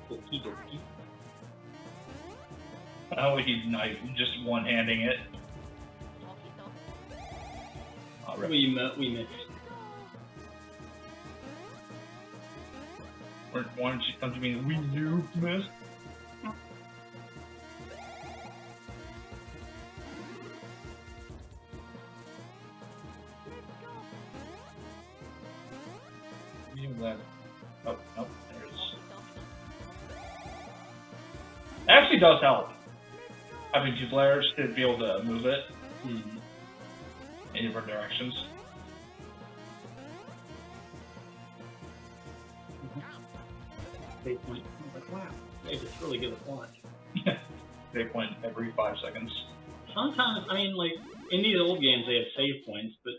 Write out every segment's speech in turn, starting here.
Okie dokie. Oh, he's not just one-handing it. We missed. Why don't you come to me? We do miss. Oh, nope, there's... It actually does help. Having two players to be able to move it in different directions. Save point. I was like, wow, they just really give us launch. They point every 5 seconds. Sometimes, I mean, like, in these old games they have save points, but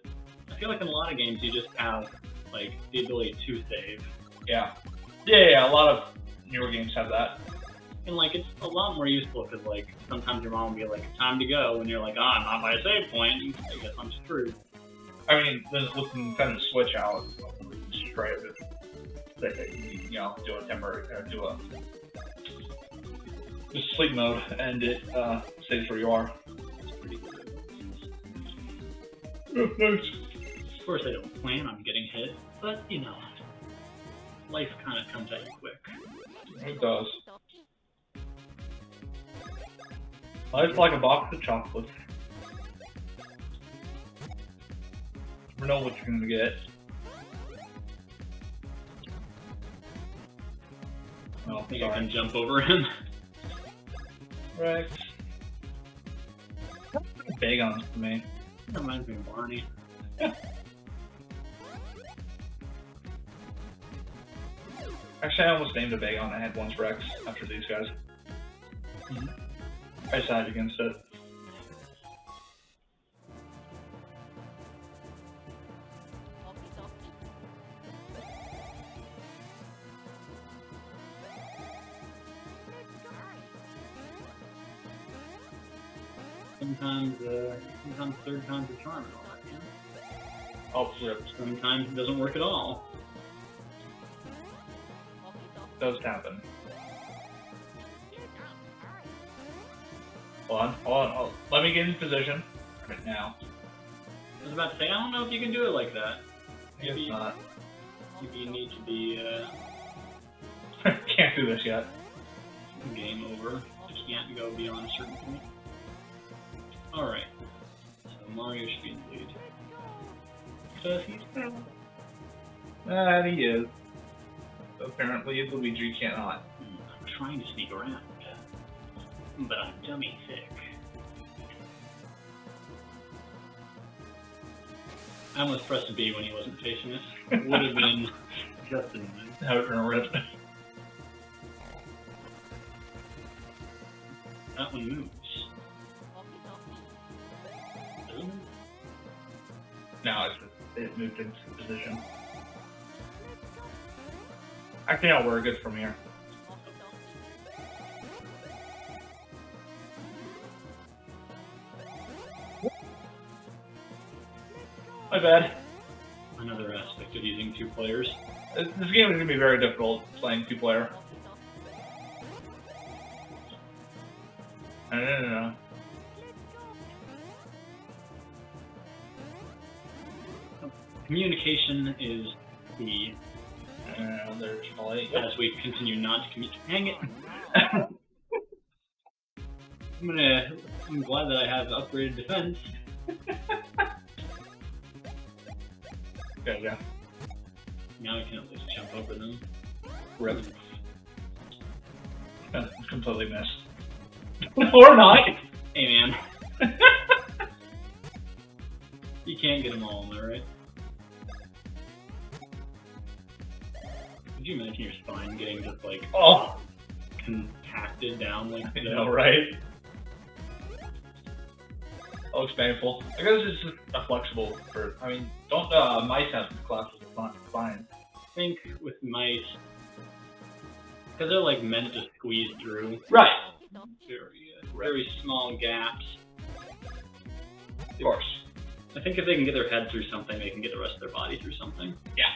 I feel like in a lot of games you just have, like, the ability to save. Yeah. Yeah, a lot of newer games have that. And, like, it's a lot more useful because, like, sometimes your mom will be like, time to go, and you're like, I'm not by a save point, I guess I'm screwed. I mean, then looking kind of switch out, just try to, you know, do a temporary, do a just sleep mode, and it stays where you are. It's pretty good. Oh, nice. Of course, I don't plan on getting hit, but, you know, life kind of comes at you quick. It does. Life's like a box of chocolates. You never know what you're gonna get. I don't think I can jump over him. Rex. Big on for me. That reminds me of Barney. Actually, I almost named a Bagon. I had once Rex after these guys. I decided against it. Sometimes third time's a charm and all that, you know? Oh, flip. Sometimes it doesn't work at all. Does happen. Hold on. Let me get in position. Right now. I was about to say, I don't know if you can do it like that. Maybe not. Maybe you need to be, Can't do this yet. game over. Just can't go beyond a certain point. Alright. So Mario should be in the lead. Because he's He is. Apparently, Luigi cannot. I'm trying to sneak around. But I'm dummy sick. I almost pressed B when he wasn't facing us. It would have been just in time. That would have been a rip. That one moves. Doesn't it? No, it moved into position. Actually, no, we're good from here. My bad. Another aspect of using two players. This game is going to be very difficult playing two-player. No. Communication is key. There's probably... As we continue not to communicate. Hang it! I'm glad that I have upgraded defense. Okay, yeah. Now I can at least jump over them. Rip. Completely missed. Or not! Hey man. You can't get them all, am I right? Could you imagine your spine getting just like compacted down like that? I know, right? That looks painful. I guess it's just a flexible for. I mean, don't mice have classes of spine? I think with mice, because they're like meant to squeeze through. Right. Very small gaps. Of course. I think if they can get their head through something, they can get the rest of their body through something. Yeah.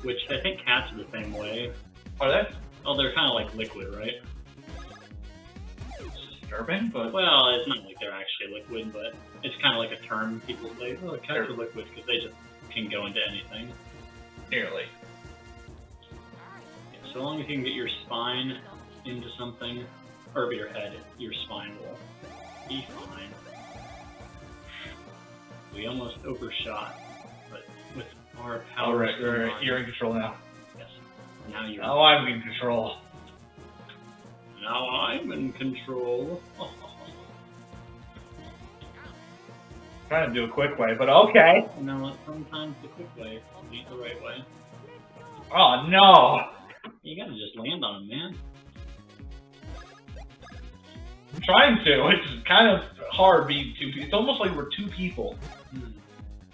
which I think cats are the same way. Are they? Oh, they're kind of like liquid, right? It's disturbing, but... Well, it's not like they're actually liquid, but it's kind of like a term people say. Oh, cats are liquid because they just can go into anything. Nearly. Yeah, so long as you can get your spine into something, or your head, your spine will be fine. We almost overshot, but with our power... Alright, you're in control now. Yes. Now you're... Now I'm in control. Now I'm in control. Trying to do a quick way, but okay. You know what? Sometimes the quick way ain't the right way. Oh no! You gotta just land on him, man. I'm trying to. It's kind of hard being two people. It's almost like we're two people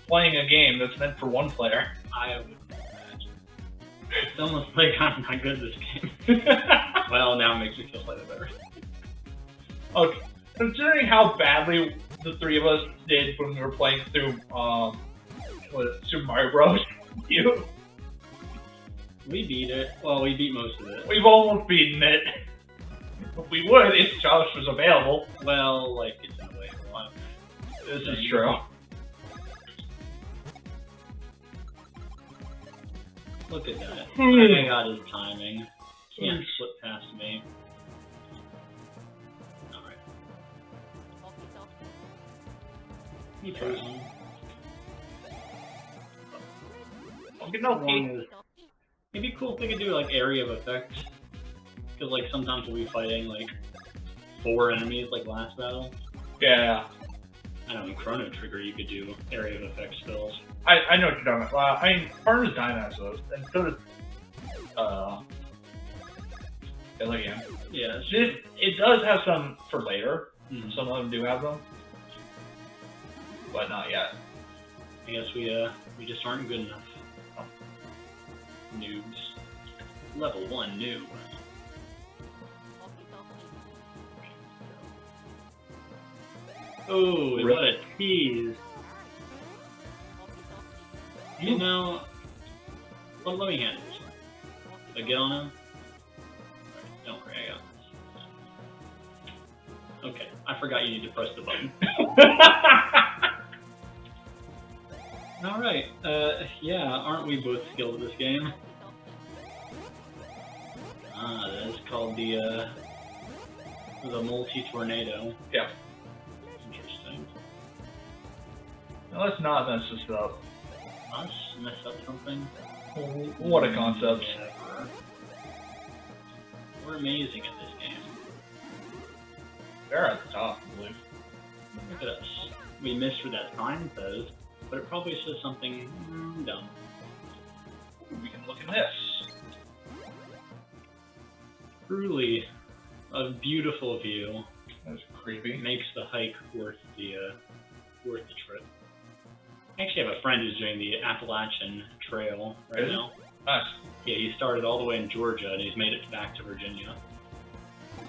playing a game that's meant for one player. I would imagine. It's almost like I'm not good at this game. Well, now it makes me feel slightly better. Okay. Considering how badly the three of us did when we were playing through Super Mario Bros. We beat it. Well, we beat most of it. We've almost beaten it. We would if Josh was available. Well, like, it's in a way a lot. This is true. Look at that. I got his timing. Can't slip past me. Alright. He frozen. It'd be cool if they could do like area of effects. Because like sometimes we'll be fighting like 4 enemies like last battle. Yeah. I know in Chrono Trigger you could do area of effects spells. I know what you're talking about. I mean, part of the time has those, and so does Illigan. Yeah. It does have some for later. Mm-hmm. Some of them do have them, but not yet. I guess we just aren't good enough. Noobs. Level 1 noob. Oh, what a tease. You know, let me handle this one. Did I get on him? Right, don't worry, I got this. Okay, I forgot you need to press the button. Alright, yeah, aren't we both skilled at this game? Ah, that is called the multi-tornado. Yeah. Interesting. Now let's not mess this up. Us mess up something? What a concept. Never. We're amazing at this game. They're at the top, I believe. Look at us. We missed what that sign says, but it probably says something dumb. We can look at this. Truly, a beautiful view. That's creepy. Makes the hike worth the trip. I actually have a friend who's doing the Appalachian Trail right now. Nice. Yeah, he started all the way in Georgia and he's made it back to Virginia.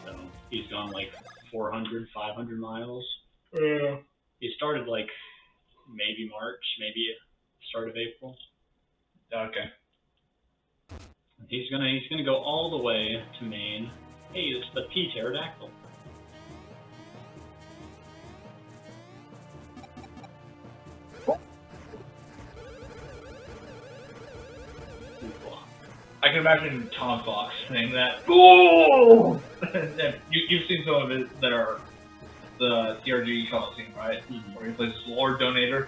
So he's gone like 400, 500 miles. Yeah. He started like maybe March, maybe start of April. Okay. He's gonna go all the way to Maine. Hey, it's the P pterodactyl. I can imagine Tom Fox saying that. Oh! You've seen some of it that are the TRG Coliseum, right? Mm-hmm. Where he plays Lord Donator.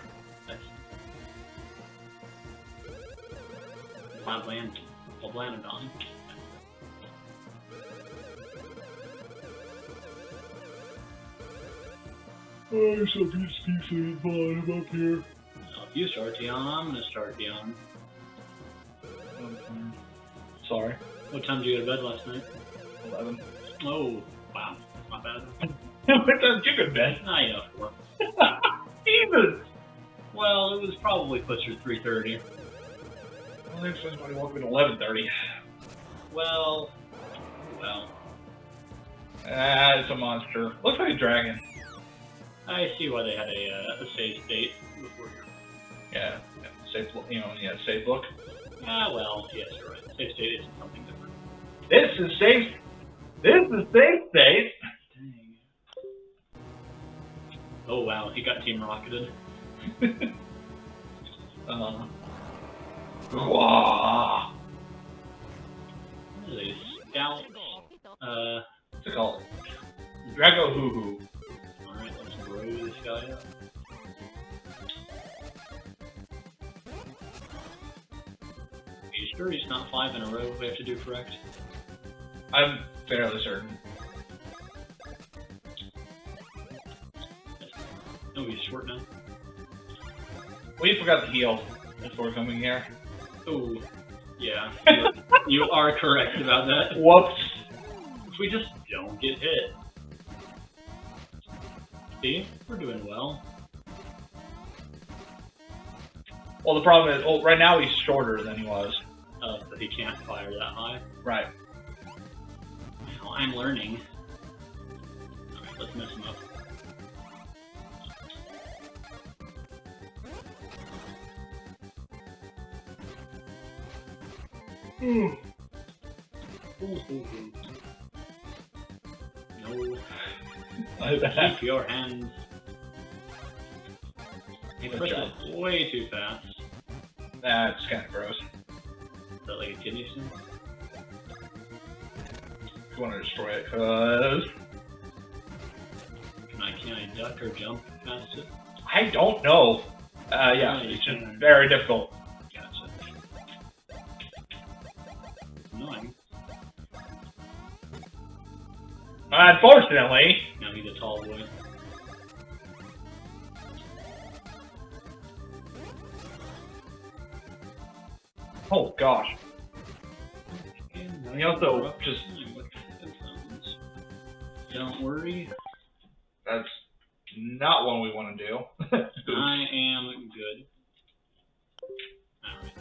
Oblanadon. I'm so peaceful I'm up here. Now, if you start Dion, I'm gonna start Dion. Sorry. What time did you go to bed last night? 11. Oh, wow. That's not bad. What time did you go to bed? I know, 4. Jesus! Well, it was probably closer to 3:30. Well, next time somebody woke up at 11:30. Well. It's a monster. Looks like a dragon. I see why they had a save state before here. Yeah, safe look. You know, yeah, safe look. Ah, well, yes, you're right. Safe state is something different. This is safe. This is safe state. Dang. Oh wow, he got team rocketed. Wah. What is a scout? What's it called? Drago Hoo Hoo. Alright, let's grow this guy up. Are you sure he's not 5 in a row we have to do correct? I'm fairly certain. No, he's short now. We forgot to heal before coming here. Oh, yeah. You are correct about that. Whoops. If we just don't get hit. See? We're doing well. Well, the problem is, well, right now he's shorter than he was. So he can't fire that high. Right. Well, I'm learning. Alright, let's mess him up. No. Keep your hands. He presses way too fast. That's kind of gross. Is that like a kidney stone? If you want to destroy it, cause Can I duck or jump past it? I don't know. Yeah, you it's can. just very difficult. Gotcha. Annoying. Unfortunately, Now he's a tall boy. oh gosh. He also just- Don't worry, That's not what we want to do. I am good. Alright.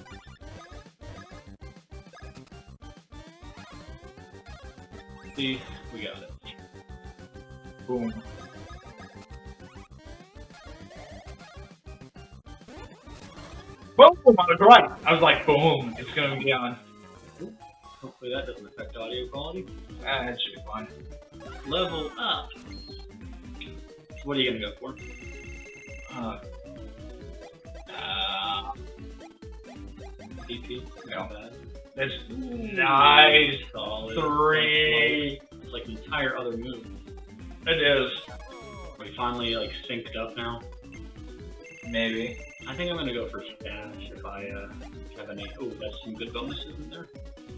See, we got it. Boom. Boom! I was right. I was like, boom. It's gonna be on. Hopefully that doesn't affect audio quality. That should be fine. Level up. What are you gonna go for? PP. No. Not bad. That's nice. Solid. 3. It's like an entire other move. It is. We finally like synced up now. Maybe. I think I'm gonna go for stash if I have any. Oh, that's some good bonuses in there.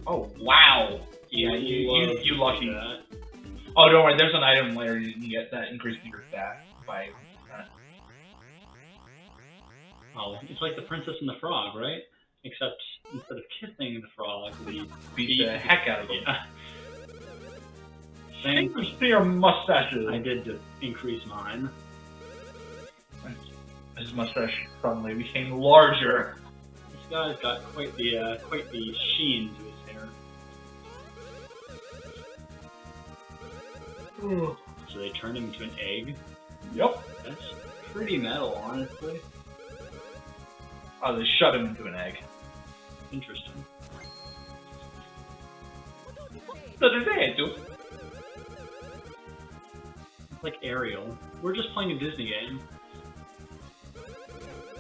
Oh wow. Yeah, you lucky. That. Oh, don't worry. There's an item later you can get that increases your stat by. Oh, it's like the Princess and the Frog, right? Except instead of kissing the frog, we Beat the heck out of them. Yeah. Same Fingers thing. to your mustaches. I did to increase mine. His mustache suddenly became larger. This guy's got quite the sheen to his hair. So they turned him into an egg. Yep. That's pretty metal, honestly. Oh, they shut him into an egg. Interesting. So did they do? It's like Ariel. We're just playing a Disney game.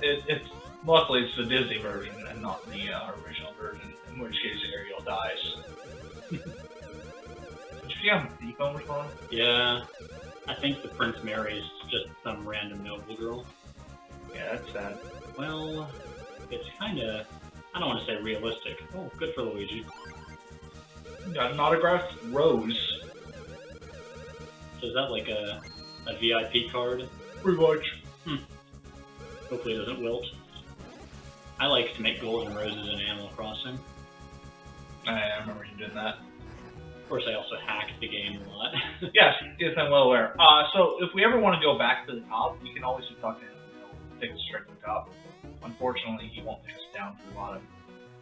It's luckily it's the Disney version and not the original version. In which case Ariel dies. Did you see how Deacon was on? Yeah. I think the Prince marries just some random noble girl. Yeah, that's sad. Well, it's kinda, I don't want to say realistic. Oh, good for Luigi. Got an autographed rose. So is that like a VIP card? Pretty much. Hopefully it doesn't wilt. I like to make golden roses in Animal Crossing. I remember you did that. Of course, I also hacked the game a lot. Yes, I'm well aware. So if we ever want to go back to the top, we can always just talk to him. He'll take us straight to the top. Unfortunately, he won't take us down to the bottom.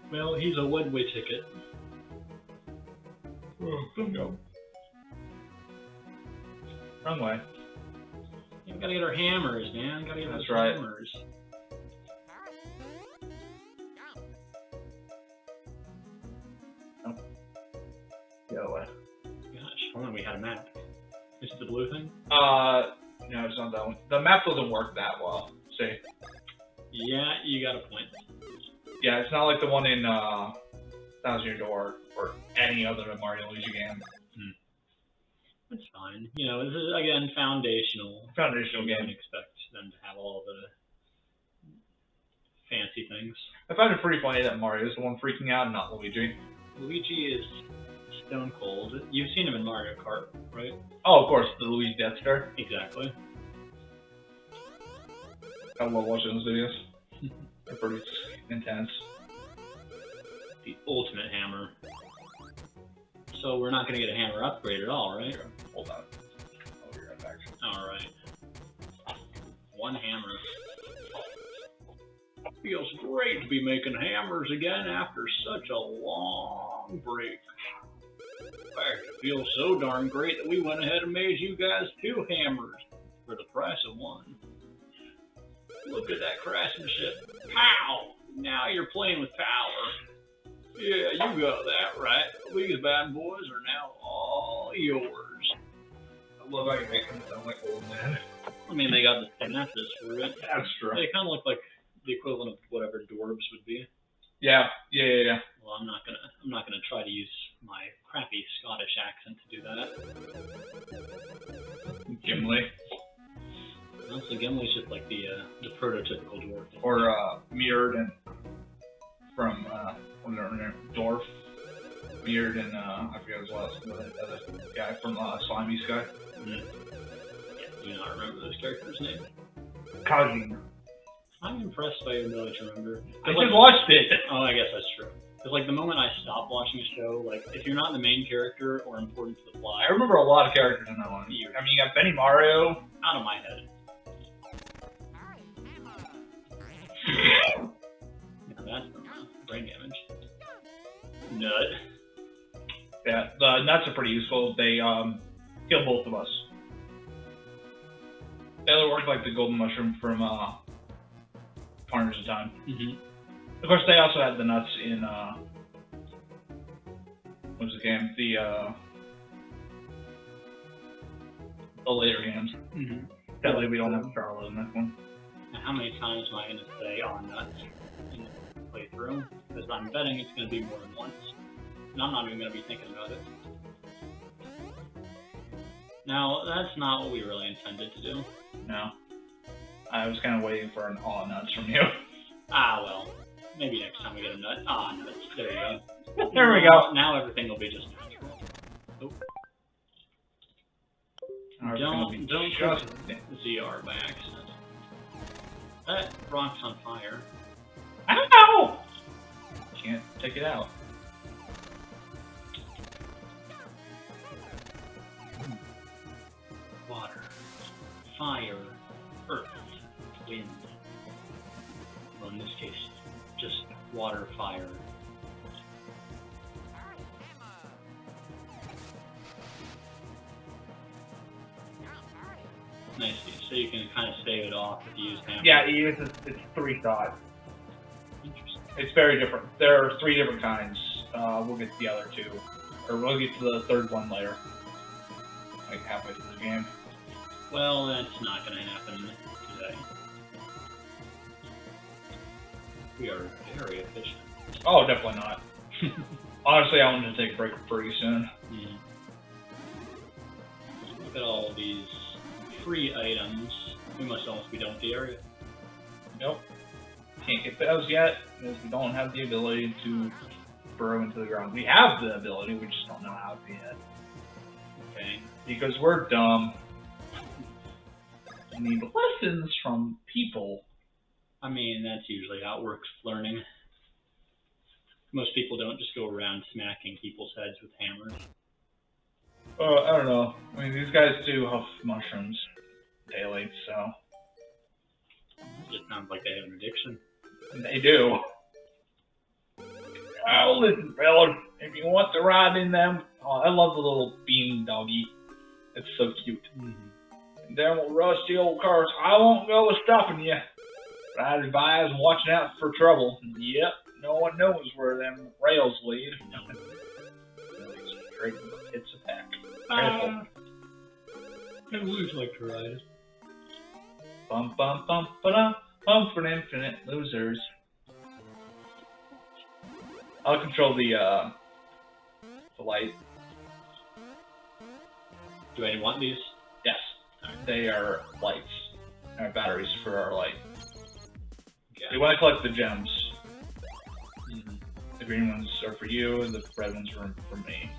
Well, he's a one-way ticket. Bingo. Wrong way. Yeah, we gotta get our hammers, man. Gotta get That's those right. hammers. the other way. Gosh, hold on, we had a map. Is it the blue thing? No, it's not that one. The map doesn't work that well. See? Yeah, you got a point. Yeah, it's not like the one in Thousand Year Door or any other Mario Luigi game. That's fine. You know, this is, again, foundational. Foundational You game. don't expect them to have all the fancy things. I find it pretty funny that Mario is the one freaking out and not Luigi. Luigi is stone cold. You've seen him in Mario Kart, right? Oh, of course, the Luigi Death Star. Exactly. I love watching those videos. They're pretty intense. The ultimate hammer. So we're not going to get a hammer upgrade at all, right? Hold on. I'll be right back. Alright. One hammer. Feels great to be making hammers again after such a long break. In fact, it feels so darn great that we went ahead and made you guys 2 hammers for the price of 1. Look at that craftsmanship. Pow! Now you're playing with power. Yeah, you got that right. These bad boys are now all yours. I love how you make them sound like old men. I mean, they got the synapses for it. That's true. They kind of look like the equivalent of whatever dwarves would be. Yeah. Well, I'm not gonna try to use my crappy Scottish accent to do that. Gimli. Honestly, Gimli's just like the prototypical dwarf. Or Mirrored and from what's her name? Dwarf. Mirrored and I forget his last name. The other guy from Slimy Sky. Yeah, do not remember those characters' names. Kajin. I'm impressed by your ability to remember. I just watched it. Oh, I guess that's true. Because like the moment I stop watching a show, like if you're not the main character or important to the plot, I remember a lot of characters in that one. I mean, you got Benny Mario. out of my head. Now that's brain damage. Nut. Yeah, the nuts are pretty useful. They kill both of us. They only work like the golden mushroom from Partners in Time. Of course, they also had the nuts in what's the game? The later games. Sadly, we don't have Charlotte in this one. Now, how many times am I going to say "on nuts" in the playthrough? Because I'm betting it's going to be more than once, and I'm not even going to be thinking about it. Now, that's not what we really intended to do. No. I was kind of waiting for an all nuts from you. Ah, well. Maybe next time we get a nut. Ah, nuts. There you go. There we go. Now everything will be just natural. Oh. Don't click ZR by accident. That rock's on fire. I don't know! Can't take it out. Water, fire, earth, wind. Well, in this case, just water, fire. Nice, so you can kind of save it off if you use hammer. Yeah, it's 3 shots. Interesting. It's very different. There are 3 different kinds. We'll get to the other 2. Or we'll get to the third one later. Like halfway through the game. Well, that's not going to happen today. We are very efficient. Oh, definitely not. Honestly, I wanted to take a break pretty soon. Look at all these free items. We must almost be done with the area. Nope. Can't get those yet, because we don't have the ability to burrow into the ground. We have the ability, we just don't know how to yet. Okay. Because we're dumb. We need lessons from people. I mean, that's usually how it works with learning. Most people don't just go around smacking people's heads with hammers. I don't know. I mean, these guys do huff mushrooms daily, so... It just sounds like they have an addiction. They do. Oh, listen, fellas, if you want to ride in them... Oh, I love the little bean doggy. It's so cute. And them rusty old cars, I won't go with stopping you. But I'd advise watching out for trouble. Yep, no one knows where them rails lead. trade its attack. I would like to ride. Bum bum bum ba bum for infinite losers. I'll control the light. Do anyone want these? Yes, they are lights. Batteries for our light. Okay. We want to collect the gems. Mm-hmm. The green ones are for you, and the red ones are for me.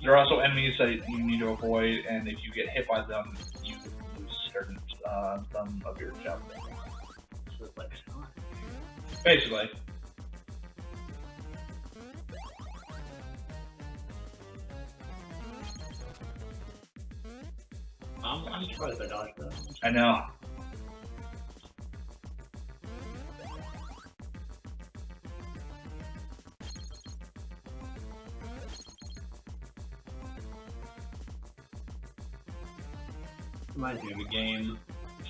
There are also enemies that you need to avoid, and if you get hit by them, you lose certain some of your gems. So it's like Sonic. Basically. I'm surprised I dodged that. I know. Reminds me of a game.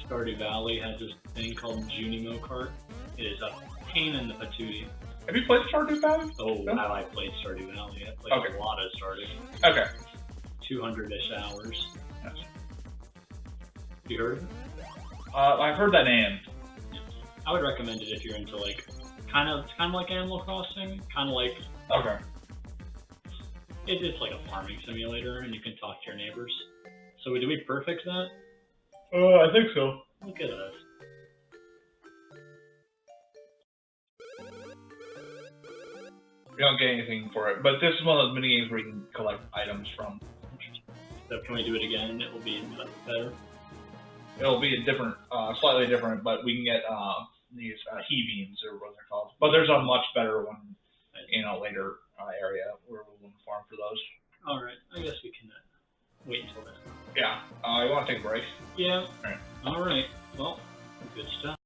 Stardew Valley has this thing called Junimo Kart. It is a pain in the patootie. Have you played Stardew Valley? Oh, No? how I played Stardew Valley. I played Okay. a lot of Stardew. Okay. 200-ish hours. Yes. You heard of it? I've heard that name. I would recommend it if you're into like, it's kind of like Animal Crossing. Kind of like, Okay. it's like a farming simulator and you can talk to your neighbors. So did we perfect that? I think so. Look at us. We don't get anything for it, but this is one of those mini games where you can collect items from. So can we do it again? It will be better. It'll be a different, slightly different, but we can get these he beams or what they're called. But there's a much better one in a later area where we'll farm for those. All right, I guess we can wait until then. Yeah. You want to take a break? Yeah. All right. All right. Well, good stuff.